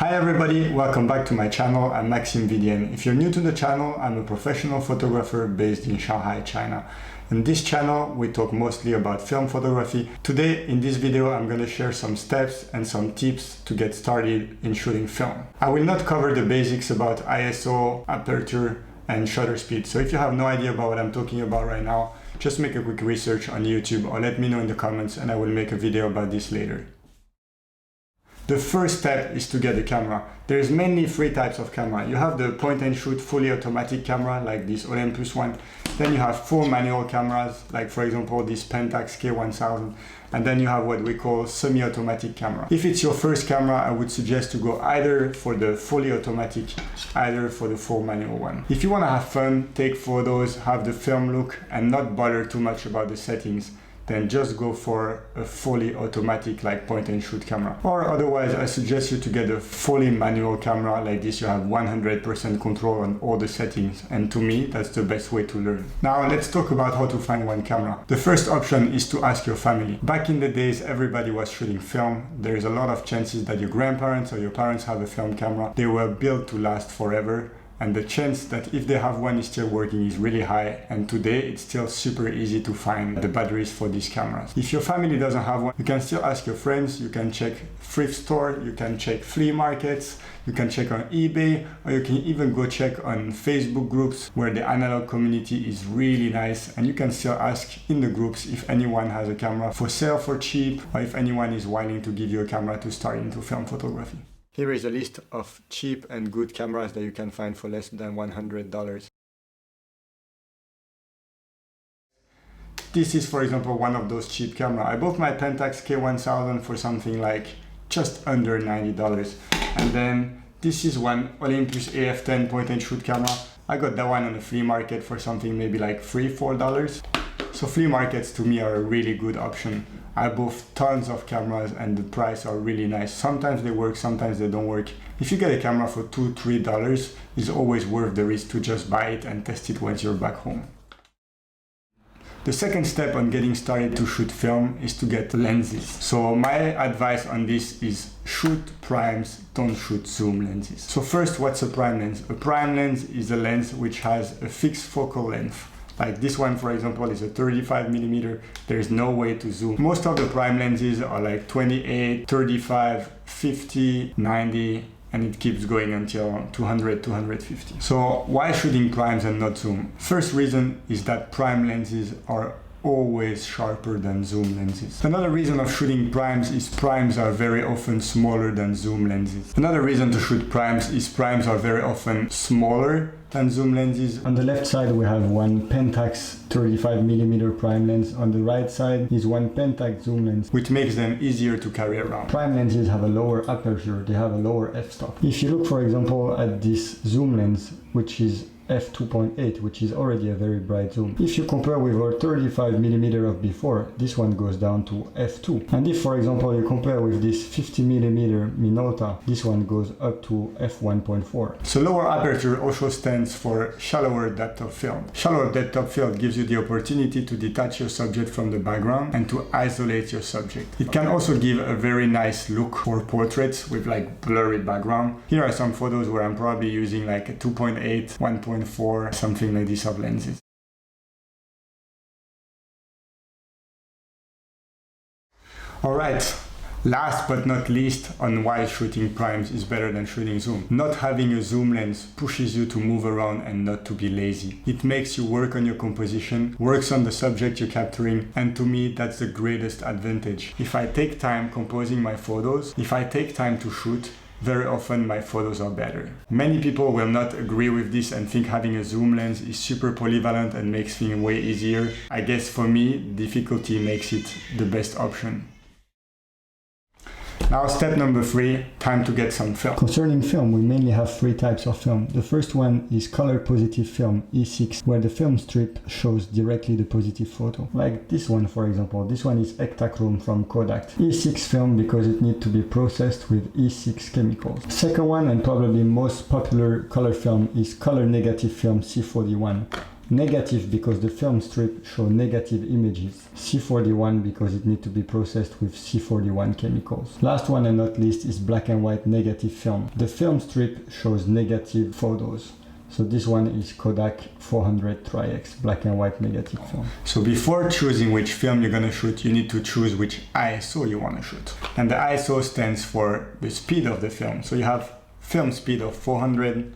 Hi everybody, welcome back to my channel. I'm Maxime Vidien. If you're new to the channel, I'm a professional photographer based in Shanghai, China. In this channel, we talk mostly about film photography. Today, in this video, I'm going to share some steps and some tips to get started in shooting film. I will not cover the basics about ISO, aperture, and shutter speed. So if you have no idea about what I'm talking about right now, just make a quick research on YouTube or let me know in the comments and I will make a video about this later. The first step is to get a camera. There's mainly three types of camera. You have the point and shoot fully automatic camera like this Olympus one. Then you have full manual cameras like for example this Pentax K1000. And then you have what we call semi-automatic camera. If it's your first camera, I would suggest to go either for the fully automatic, either for the full manual one. If you want to have fun, take photos, have the film look and not bother too much about the settings, then just go for a fully automatic like point and shoot camera. Or otherwise, I suggest you to get a fully manual camera like this. You have 100% control on all the settings. And to me, that's the best way to learn. Now let's talk about how to find one camera. The first option is to ask your family. Back in the days, everybody was shooting film. There is a lot of chances that your grandparents or your parents have a film camera. They were built to last forever. And the chance that if they have one is still working is really high, and today it's still super easy to find the batteries for these cameras. If your family doesn't have one, you can still ask your friends, you can check thrift store, you can check flea markets, you can check on eBay, or you can even go check on Facebook groups where the analog community is really nice, and you can still ask in the groups if anyone has a camera for sale for cheap, or if anyone is willing to give you a camera to start into film photography. Here is a list of cheap and good cameras that you can find for less than $100. This is, for example, one of those cheap cameras. I bought my Pentax K1000 for something like just under $90. And then this is one Olympus AF10 point and shoot camera. I got that one on the flea market for something maybe like $3–4. So flea markets to me are a really good option. I bought tons of cameras and the price are really nice. Sometimes they work, sometimes they don't work. If you get a camera for $2–3, it's always worth the risk to just buy it and test it once you're back home. The second step on getting started to shoot film is to get lenses. So my advice on this is shoot primes, don't shoot zoom lenses. So first, what's a prime lens? A prime lens is a lens which has a fixed focal length. Like this one, for example, is a 35mm. There's no way to zoom. Most of the prime lenses are like 28, 35, 50, 90, and it keeps going until 200, 250. So why shooting primes and not zoom? First reason is that prime lenses are always sharper than zoom lenses. Another reason of shooting primes is primes are very often smaller than zoom lenses. Another reason to shoot primes is primes are very often smaller than zoom lenses. On the left side we have one Pentax 35mm prime lens. On the right side is one Pentax zoom lens, which makes them easier to carry around. Prime lenses have a lower aperture, they have a lower f-stop. If you look for example at this zoom lens, which is f2.8, which is already a very bright zoom. If you compare with our 35mm of before, this one goes down to f2. And if for example you compare with this 50mm Minolta, this one goes up to f1.4. So lower aperture also stands for shallower depth of field. Shallower depth of field gives you the opportunity to detach your subject from the background and to isolate your subject. It can also give a very nice look for portraits with like blurry background. Here are some photos where I'm probably using like a 2.8, 1.4, something like this of lenses. Alright, last but not least on why shooting primes is better than shooting zoom. Not having a zoom lens pushes you to move around and not to be lazy. It makes you work on your composition, works on the subject you're capturing, and to me that's the greatest advantage. If I take time composing my photos, if I take time to shoot, very often my photos are better. Many people will not agree with this and think having a zoom lens is super polyvalent and makes things way easier. I guess for me, difficulty makes it the best option. Now step number 3, time to get some film. Concerning film, we mainly have 3 types of film. The first one is color positive film, E6, where the film strip shows directly the positive photo. Like this one for example, this one is Ektachrome from Kodak. E6 film because it needs to be processed with E6 chemicals. Second one and probably most popular color film is color negative film C41. Negative because the film strip shows negative images. C41 because it needs to be processed with C41 chemicals. Last one and not least is black and white negative film. The film strip shows negative photos. So this one is Kodak 400 Tri-X, black and white negative film. So before choosing which film you're gonna shoot, you need to choose which ISO you wanna shoot. And the ISO stands for the speed of the film. So you have film speed of 400,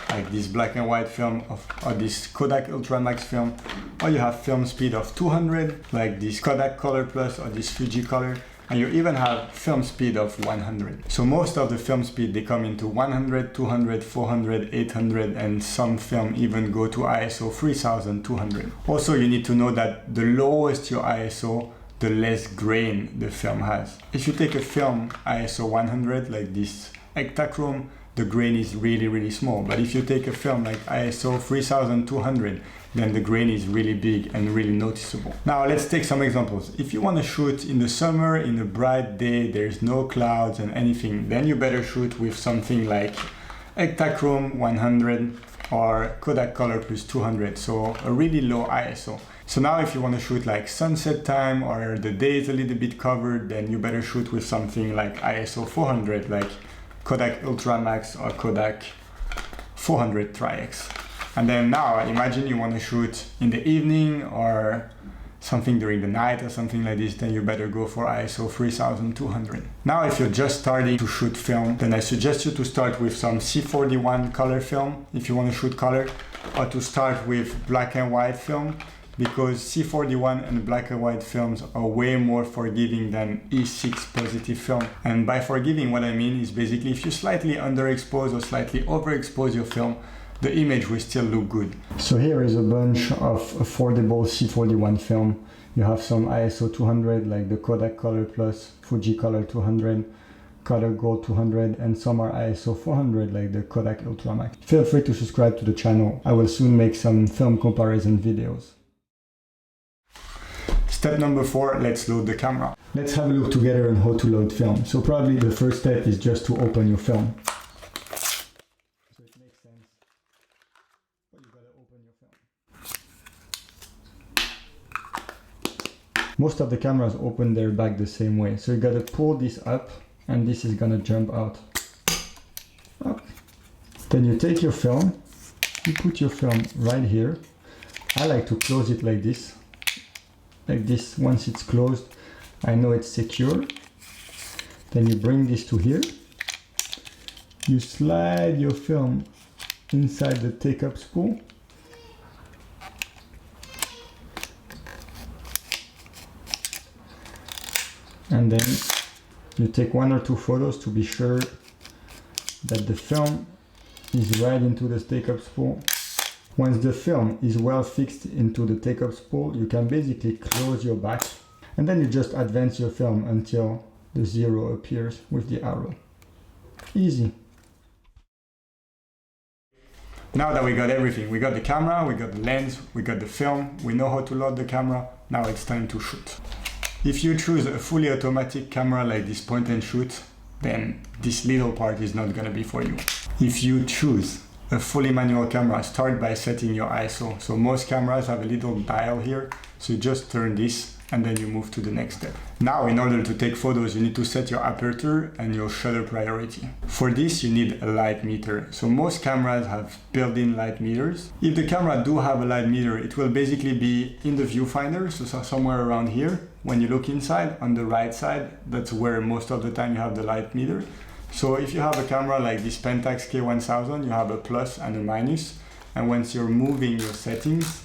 like this black and white film or this Kodak Ultramax film, or you have film speed of 200, like this Kodak Color Plus or this Fuji Color. And you even have film speed of 100. So most of the film speed, they come into 100, 200, 400, 800, and some film even go to ISO 3200. Also, you need to know that the lowest your ISO, the less grain the film has. If you take a film ISO 100, like this Ektachrome, the grain is really, really small. But if you take a film like ISO 3200, then the grain is really big and really noticeable. Now let's take some examples. If you want to shoot in the summer, in a bright day, there's no clouds and anything, then you better shoot with something like Ektachrome 100 or Kodak Color Plus 200, so a really low ISO. So now if you want to shoot like sunset time or the day is a little bit covered, then you better shoot with something like ISO 400, like Kodak Ultramax or Kodak 400 Tri-X. And then now imagine you want to shoot in the evening or something during the night or something like this, then you better go for ISO 3200. Now if you're just starting to shoot film, then I suggest you to start with some C41 color film if you want to shoot color, or to start with black and white film, because C41 and black and white films are way more forgiving than E6 positive film. And by forgiving, what I mean is basically if you slightly underexpose or slightly overexpose your film, the image will still look good. So here is a bunch of affordable C41 film. You have some ISO 200 like the Kodak Color Plus, Fuji Color 200, Kodak Gold 200, and some are ISO 400 like the Kodak Ultramax. Feel free to subscribe to the channel. I will soon make some film comparison videos. Step number 4, let's load the camera. Let's have a look together on how to load film. So probably the first step is just to open your film. So it makes sense, but you gotta open your film. Most of the cameras open their back the same way. So you gotta pull this up and this is gonna jump out. Up. Then you take your film, you put your film right here. I like to close it like this. Like this. Once it's closed, I know it's secure. Then you bring this to here. You slide your film inside the take-up spool. And then you take 1 or 2 photos to be sure that the film is right into the take-up spool. Once the film is well fixed into the take-up spool, you can basically close your back, and then you just advance your film until the 0 appears with the arrow. Easy. Now that we got everything, we got the camera, we got the lens, we got the film, we know how to load the camera, now it's time to shoot. If you choose a fully automatic camera like this point and shoot, then this little part is not gonna be for you. If you choose a fully manual camera, start by setting your ISO. So most cameras have a little dial here, so you just turn this and then you move to the next step. Now in order to take photos, you need to set your aperture and your shutter priority. For this you need a light meter. So most cameras have built-in light meters. If the camera do have a light meter, it will basically be in the viewfinder, so somewhere around here. When you look inside, on the right side, that's where most of the time you have the light meter. So if you have a camera like this Pentax K1000, you have a plus and a minus, and once you're moving your settings,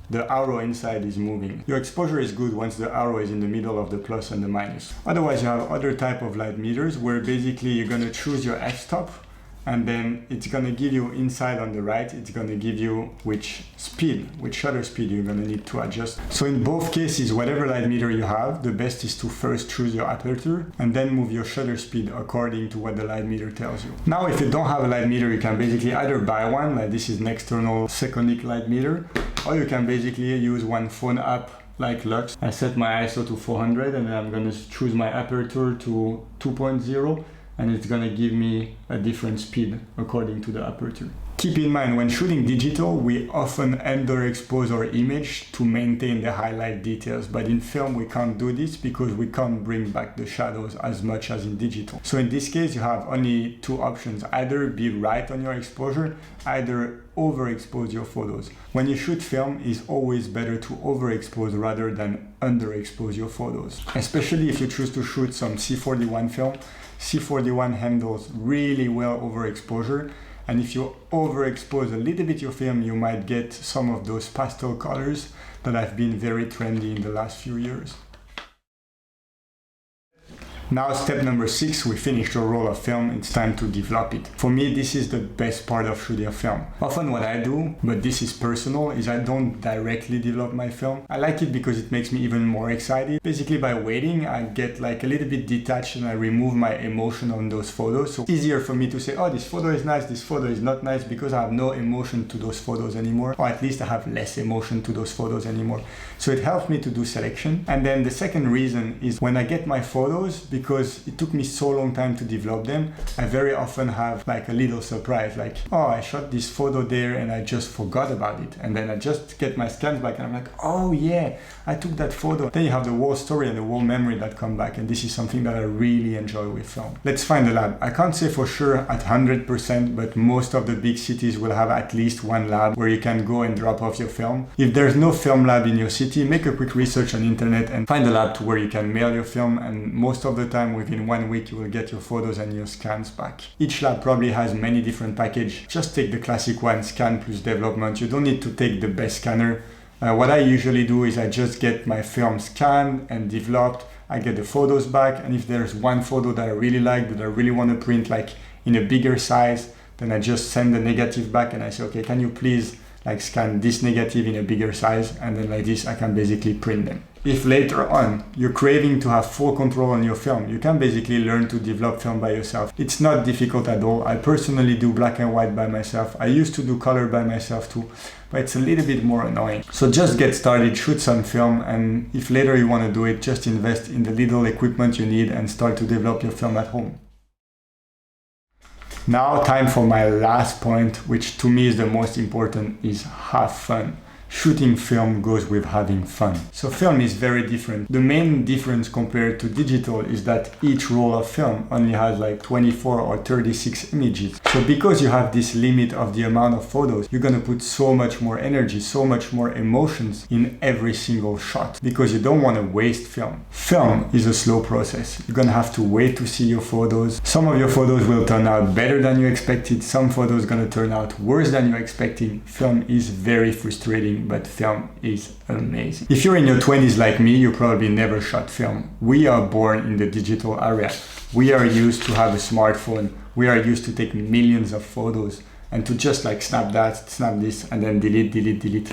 the arrow inside is moving. Your exposure is good once the arrow is in the middle of the plus and the minus. Otherwise, you have other type of light meters where basically you're gonna choose your f-stop, and then it's gonna give you inside on the right, it's gonna give you which shutter speed you're gonna need to adjust. So in both cases, whatever light meter you have, the best is to first choose your aperture and then move your shutter speed according to what the light meter tells you. Now, if you don't have a light meter, you can basically either buy one, like this is an external Seconic light meter, or you can basically use one phone app like Lux. I set my ISO to 400 and then I'm gonna choose my aperture to 2.0. and it's gonna give me a different speed according to the aperture. Keep in mind, when shooting digital, we often underexpose our image to maintain the highlight details, but in film we can't do this because we can't bring back the shadows as much as in digital. So in this case, you have only two options: either be right on your exposure, either overexpose your photos. When you shoot film, it's always better to overexpose rather than underexpose your photos, especially if you choose to shoot some C41 film. C41 handles really well overexposure. And if you overexpose a little bit your film, you might get some of those pastel colors that have been very trendy in the last few years. Now, step number 6, we finished our roll of film, it's time to develop it. For me, this is the best part of shooting a film. Often what I do, but this is personal, is I don't directly develop my film. I like it because it makes me even more excited. Basically, by waiting, I get like a little bit detached and I remove my emotion on those photos. So it's easier for me to say, oh, this photo is nice, this photo is not nice, because I have no emotion to those photos anymore, or at least I have less emotion to those photos anymore. So it helps me to do selection. And then the second reason is when I get my photos, because it took me so long time to develop them, I very often have like a little surprise, like, oh, I shot this photo there and I just forgot about it. And then I just get my scans back and I'm like, oh yeah, I took that photo. Then you have the whole story and the whole memory that come back. And this is something that I really enjoy with film. Let's find a lab. I can't say for sure at 100%, but most of the big cities will have at least one lab where you can go and drop off your film. If there's no film lab in your city, make a quick research on internet and find a lab to where you can mail your film, and most of the time within 1 week you will get your photos and your scans back. Each lab probably has many different packages. Just take the classic one, scan plus development. You don't need to take the best scanner. What I usually do is I just get my film scanned and developed. I get the photos back, and if there's one photo that I really like, that I really want to print like in a bigger size, then I just send the negative back and I say, okay, can you please like scan this negative in a bigger size, and then like this I can basically print them. If later on you're craving to have full control on your film, you can basically learn to develop film by yourself. It's not difficult at all. I personally do black and white by myself. I used to do color by myself too, but it's a little bit more annoying. So just get started, shoot some film, and if later you want to do it, just invest in the little equipment you need and start to develop your film at home. Now, time for my last point, which to me is the most important, is have fun. Shooting film goes with having fun. So film is very different. The main difference compared to digital is that each roll of film only has like 24 or 36 images. So because you have this limit of the amount of photos, you're gonna put so much more energy, so much more emotions in every single shot, because you don't want to waste film. Film is a slow process. You're gonna have to wait to see your photos. Some of your photos will turn out better than you expected. Some photos are gonna turn out worse than you expected. Film is very frustrating, but film is amazing. If you're in your 20s like me, you probably never shot film. We are born in the digital era. We are used to have a smartphone. We are used to take millions of photos and to just like snap that, snap this, and then delete, delete, delete.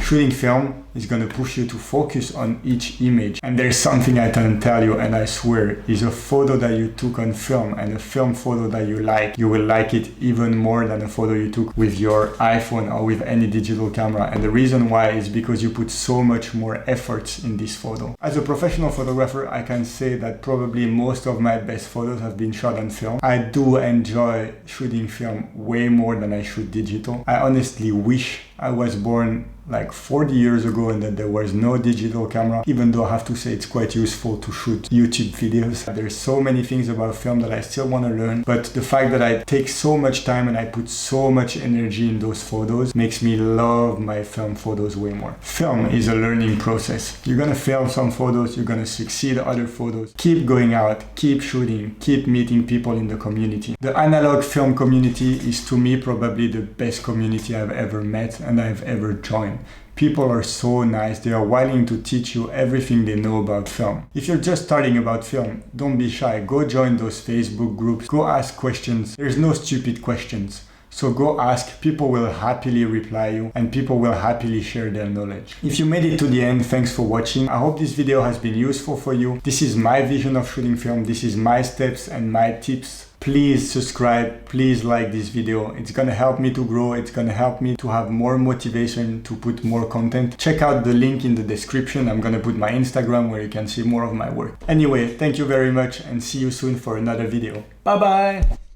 Shooting film is going to push you to focus on each image. And there's something I can tell you, and I swear, is a photo that you took on film and a film photo that you like, you will like it even more than a photo you took with your iPhone or with any digital camera. And the reason why is because you put so much more efforts in this photo. As a professional photographer, I can say that probably most of my best photos have been shot on film. I do enjoy shooting film way more than I shoot digital. I honestly wish I was born like 40 years ago and that there was no digital camera, even though I have to say it's quite useful to shoot YouTube videos. There's so many things about film that I still want to learn, but the fact that I take so much time and I put so much energy in those photos makes me love my film photos way more. Film is a learning process. You're gonna fail some photos, you're gonna succeed other photos. Keep going out, keep shooting, keep meeting people in the community. The analog film community is to me probably the best community I've ever met and I've ever joined. People are so nice. They are willing to teach you everything they know about film. If you're just starting about film, don't be shy. Go join those Facebook groups. Go ask questions. There's no stupid questions. So go ask. People will happily reply you and people will happily share their knowledge. If you made it to the end, thanks for watching. I hope this video has been useful for you. This is my vision of shooting film. This is my steps and my tips. Please subscribe, please like this video. It's gonna help me to grow. It's gonna help me to have more motivation to put more content. Check out the link in the description. I'm gonna put my Instagram where you can see more of my work. Anyway, thank you very much and see you soon for another video. Bye bye!